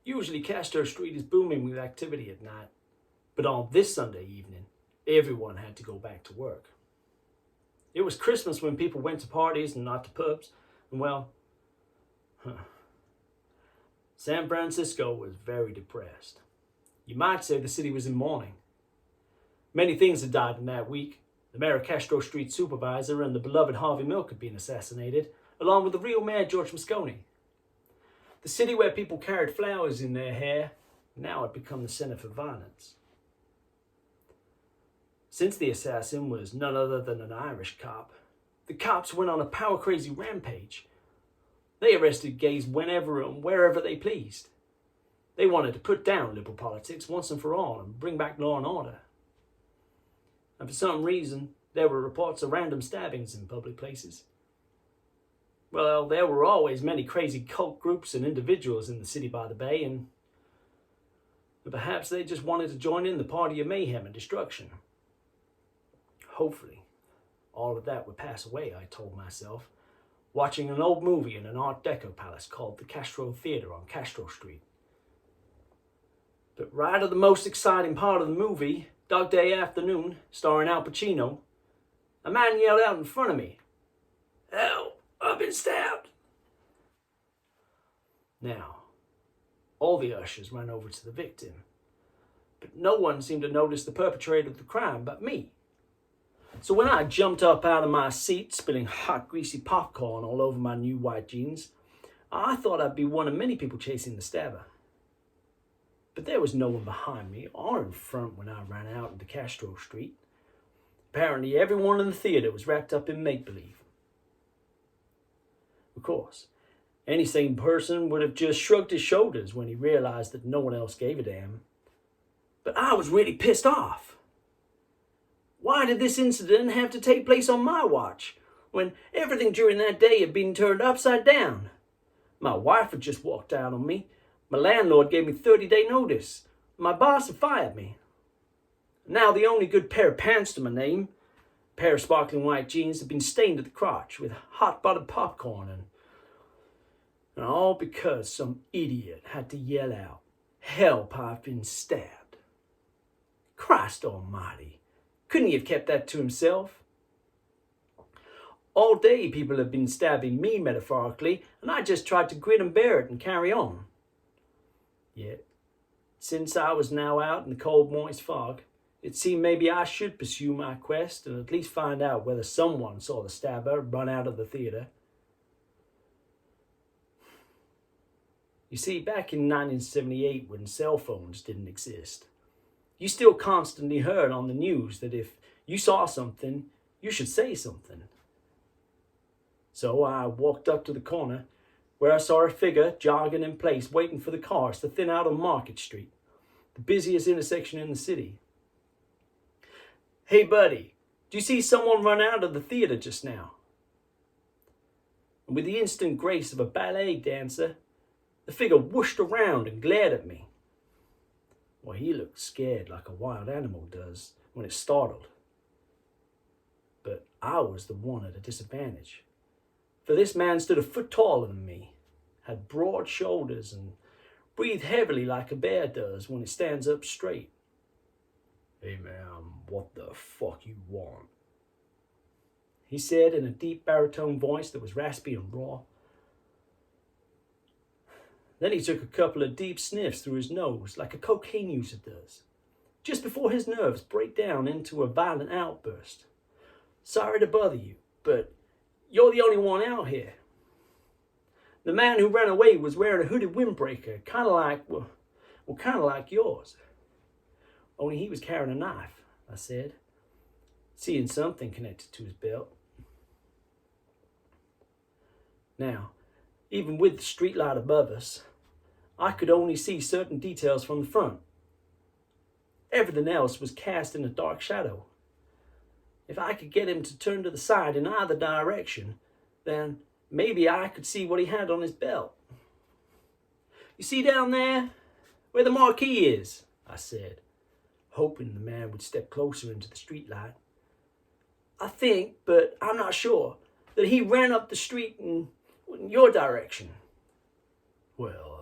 Usually Castro Street is booming with activity at night, but on this Sunday evening, everyone had to go back to work. It was Christmas when people went to parties and not to pubs, and well, San Francisco was very depressed. You might say the city was in mourning. Many things had died in that week. The mayor of Castro Street supervisor and the beloved Harvey Milk had been assassinated, along with the real mayor George Moscone. The city where people carried flowers in their hair now had become the center for violence. Since the assassin was none other than an Irish cop, the cops went on a power-crazy rampage. They arrested gays whenever and wherever they pleased. They wanted to put down liberal politics once and for all and bring back law and order. And for some reason, there were reports of random stabbings in public places. Well, there were always many crazy cult groups and individuals in the city by the bay, and perhaps they just wanted to join in the party of mayhem and destruction. Hopefully, all of that would pass away, I told myself, watching an old movie in an Art Deco palace called the Castro Theater on Castro Street. But right at the most exciting part of the movie, Dog Day Afternoon, starring Al Pacino, a man yelled out in front of me, "Help! I've been stabbed!" Now, all the ushers ran over to the victim, but no one seemed to notice the perpetrator of the crime but me. So when I jumped up out of my seat, spilling hot, greasy popcorn all over my new white jeans, I thought I'd be one of many people chasing the stabber. But there was no one behind me or in front when I ran out into Castro Street. Apparently everyone in the theater was wrapped up in make-believe. Of course, any sane person would have just shrugged his shoulders when he realized that no one else gave a damn. But I was really pissed off. Why did this incident have to take place on my watch, when everything during that day had been turned upside down? My wife had just walked out on me. My landlord gave me 30-day notice. My boss had fired me. Now the only good pair of pants to my name, a pair of sparkling white jeans, had been stained at the crotch with hot buttered popcorn, and all because some idiot had to yell out, "Help, I've been stabbed." Christ almighty. Couldn't he have kept that to himself? All day people have been stabbing me metaphorically, and I just tried to grin and bear it and carry on. Yet, since I was now out in the cold, moist fog, it seemed maybe I should pursue my quest and at least find out whether someone saw the stabber run out of the theater. You see, back in 1978, when cell phones didn't exist, you still constantly heard on the news that if you saw something, you should say something. So I walked up to the corner where I saw a figure jogging in place waiting for the cars to thin out on Market Street, the busiest intersection in the city. "Hey buddy, do you see someone run out of the theater just now?" And with the instant grace of a ballet dancer, the figure whooshed around and glared at me. Well, he looked scared like a wild animal does when it's startled. But I was the one at a disadvantage. For this man stood a foot taller than me, had broad shoulders, and breathed heavily like a bear does when it stands up straight. "Hey ma'am, what the fuck you want?" he said in a deep baritone voice that was raspy and raw. Then he took a couple of deep sniffs through his nose, like a cocaine user does, just before his nerves break down into a violent outburst. "Sorry to bother you, but you're the only one out here. The man who ran away was wearing a hooded windbreaker, kind of like yours. Only he was carrying a knife," I said, seeing something connected to his belt. Now, even with the streetlight above us, I could only see certain details from the front. Everything else was cast in a dark shadow. If I could get him to turn to the side in either direction, then maybe I could see what he had on his belt. "You see down there, where the marquee is?" I said, hoping the man would step closer into the streetlight. "I think, but I'm not sure, that he ran up the street in your direction." "Well,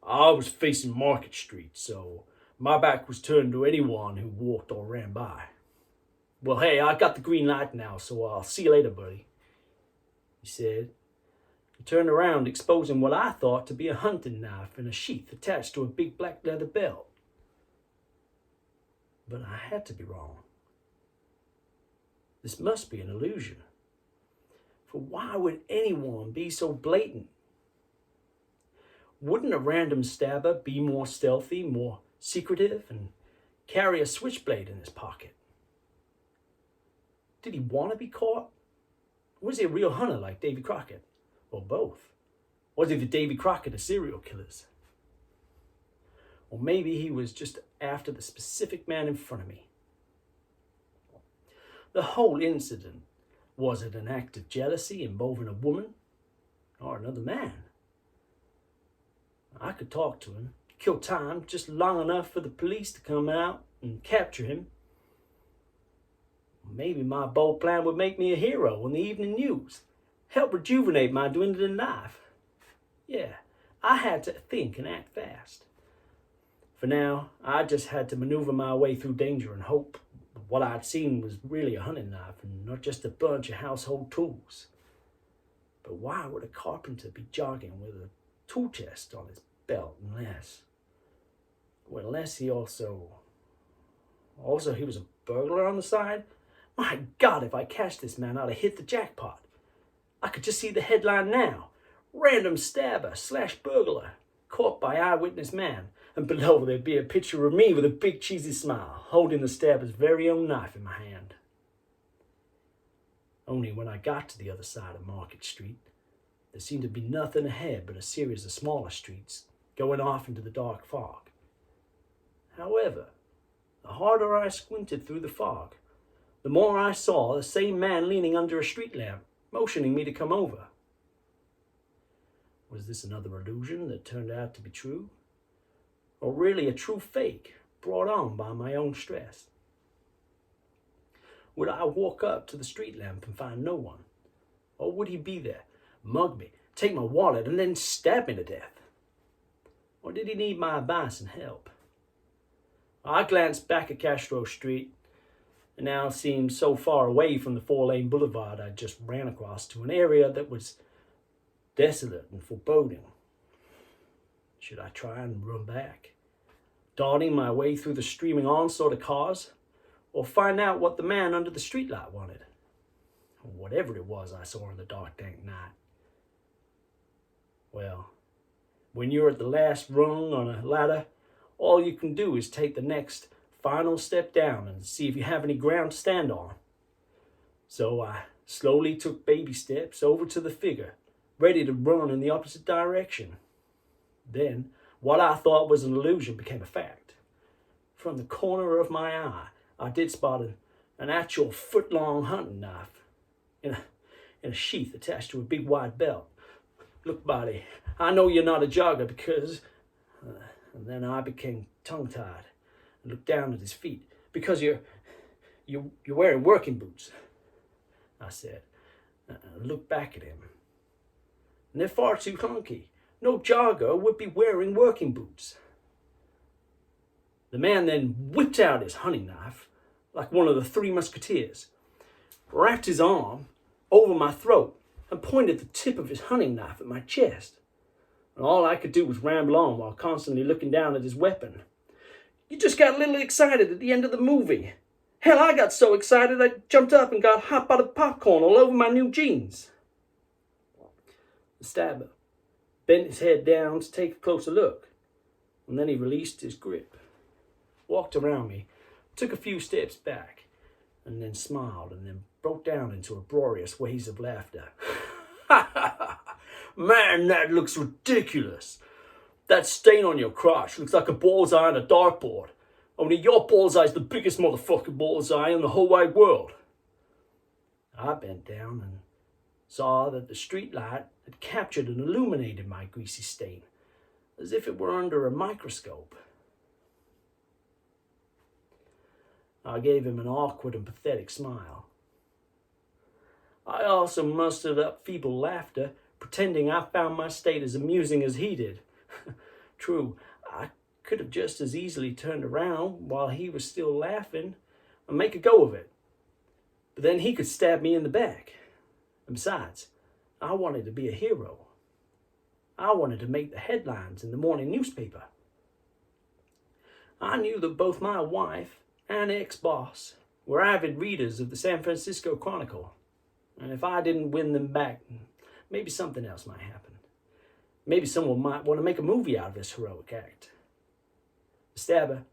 I was facing Market Street, so my back was turned to anyone who walked or ran by. Well, hey, I got the green light now, so I'll see you later, buddy, he said. He turned around, exposing what I thought to be a hunting knife in a sheath attached to a big black leather belt. But I had to be wrong. This must be an illusion. For why would anyone be so blatant? Wouldn't a random stabber be more stealthy, more secretive, and carry a switchblade in his pocket? Did he want to be caught? Or was he a real hunter like Davy Crockett? Or both? Was he the Davy Crockett of serial killers? Or maybe he was just after the specific man in front of me. The whole incident, was it an act of jealousy involving a woman or another man? I could talk to him, kill time just long enough for the police to come out and capture him. Maybe my bold plan would make me a hero in the evening news, help rejuvenate my dwindling life. Yeah, I had to think and act fast. For now, I just had to maneuver my way through danger and hope what I'd seen was really a hunting knife and not just a bunch of household tools. But why would a carpenter be jogging with a tool chest on his belt unless he also he was a burglar on the side? My God, if I catch this man, I'd have hit the jackpot. I could just see the headline now. Random stabber / burglar caught by eyewitness man. And below there'd be a picture of me with a big cheesy smile, holding the stabber's very own knife in my hand. Only when I got to the other side of Market Street, there seemed to be nothing ahead but a series of smaller streets going off into the dark fog. However, the harder I squinted through the fog, the more I saw the same man leaning under a street lamp, motioning me to come over. Was this another illusion that turned out to be true? Or really a true fake brought on by my own stress? Would I walk up to the street lamp and find no one? Or would he be there, mug me, take my wallet, and then stab me to death? Or did he need my advice and help? I glanced back at Castro Street. It now seemed so far away from the 4-lane boulevard I just ran across to an area that was desolate and foreboding. Should I try and run back, darting my way through the streaming onslaught of cars, or find out what the man under the streetlight wanted, or whatever it was I saw in the dark, dank night? Well, when you're at the last rung on a ladder, all you can do is take the next final step down and see if you have any ground to stand on. So I slowly took baby steps over to the figure, ready to run in the opposite direction. Then, what I thought was an illusion became a fact. From the corner of my eye, I did spot an actual foot-long hunting knife in a sheath attached to a big wide belt. Look, buddy, I know you're not a jogger because... and then I became tongue-tied and looked down at his feet. Because you're wearing working boots, I said. I looked back at him. And they're far too clunky. No jogger would be wearing working boots. The man then whipped out his hunting knife, like one of the Three Musketeers, wrapped his arm over my throat, and pointed the tip of his hunting knife at my chest. And all I could do was ramble on while constantly looking down at his weapon. You just got a little excited at the end of the movie. Hell, I got so excited I jumped up and got hot buttered popcorn all over my new jeans. The stabber bent his head down to take a closer look, and then he released his grip, walked around me, took a few steps back, and then smiled, and then broke down into uproarious waves of laughter. Man, that looks ridiculous. That stain on your crotch looks like a bullseye on a dartboard. Only your bullseye's the biggest motherfucking bullseye in the whole wide world. I bent down and saw that the streetlight had captured and illuminated my greasy stain, as if it were under a microscope. I gave him an awkward and pathetic smile. I also mustered up feeble laughter, pretending I found my state as amusing as he did. True, I could have just as easily turned around while he was still laughing and make a go of it. But then he could stab me in the back. And besides, I wanted to be a hero. I wanted to make the headlines in the morning newspaper. I knew that both my wife and ex-boss were avid readers of the San Francisco Chronicle, and if I didn't win them back, maybe something else might happen. Maybe someone might want to make a movie out of this heroic act. The stabber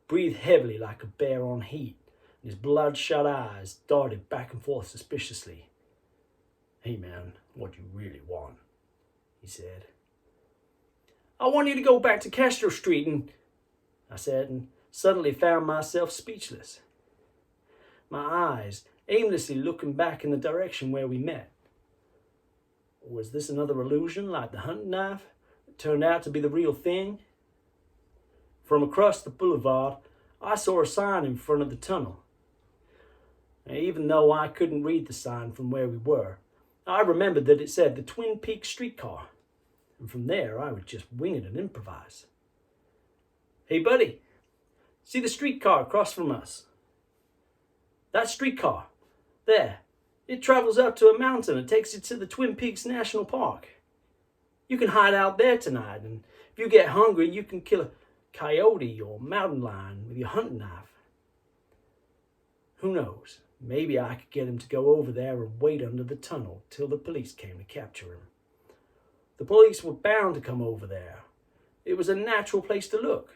breathed heavily like a bear on heat, and his bloodshot eyes darted back and forth suspiciously. "Hey man, what do you really want?" he said. "I want you to go back to Castro Street I said, and suddenly found myself speechless. My eyes aimlessly looking back in the direction where we met. Was this another illusion like the hunting knife that turned out to be the real thing? From across the boulevard, I saw a sign in front of the tunnel. And even though I couldn't read the sign from where we were, I remembered that it said the Twin Peaks streetcar, and from there I would just wing it and improvise. "Hey buddy, see the streetcar across from us? That streetcar, there, it travels up to a mountain and takes you to the Twin Peaks National Park. You can hide out there tonight, and if you get hungry, you can kill a coyote or mountain lion with your hunting knife. Who knows, maybe I could get him to go over there and wait under the tunnel till the police came to capture him. The police were bound to come over there. It was a natural place to look.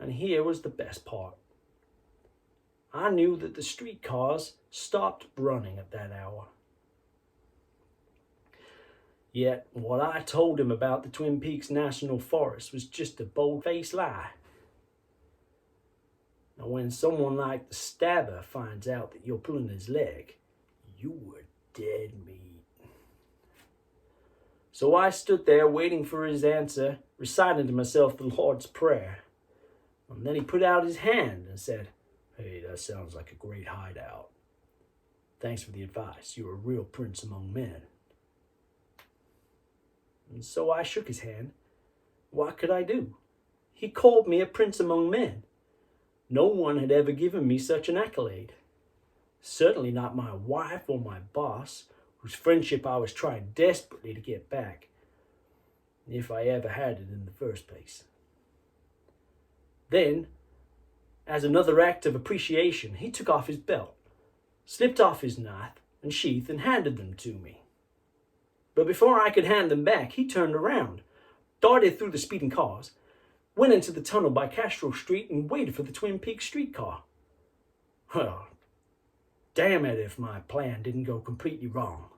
And here was the best part. I knew that the streetcars stopped running at that hour. Yet what I told him about the Twin Peaks National Forest was just a bold-faced lie. Now when someone like the stabber finds out that you're pulling his leg, you were dead meat. So I stood there waiting for his answer, reciting to myself the Lord's Prayer. And then he put out his hand and said, "Hey, that sounds like a great hideout. Thanks for the advice. You're a real prince among men." And so I shook his hand. What could I do? He called me a prince among men. No one had ever given me such an accolade. Certainly not my wife or my boss, whose friendship I was trying desperately to get back, if I ever had it in the first place. Then, as another act of appreciation, he took off his belt, slipped off his knife and sheath, and handed them to me. But before I could hand them back, he turned around, darted through the speeding cars, went into the tunnel by Castro Street, and waited for the Twin Peaks streetcar. Well, damn it if my plan didn't go completely wrong.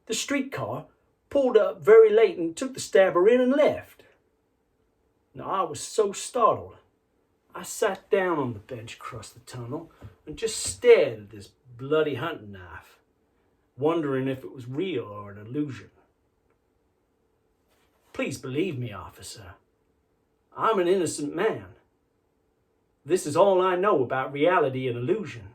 The streetcar pulled up very late and took the stabber in and left. Now, I was so startled, I sat down on the bench across the tunnel and just stared at this bloody hunting knife, wondering if it was real or an illusion. Please believe me, officer. I'm an innocent man. This is all I know about reality and illusion.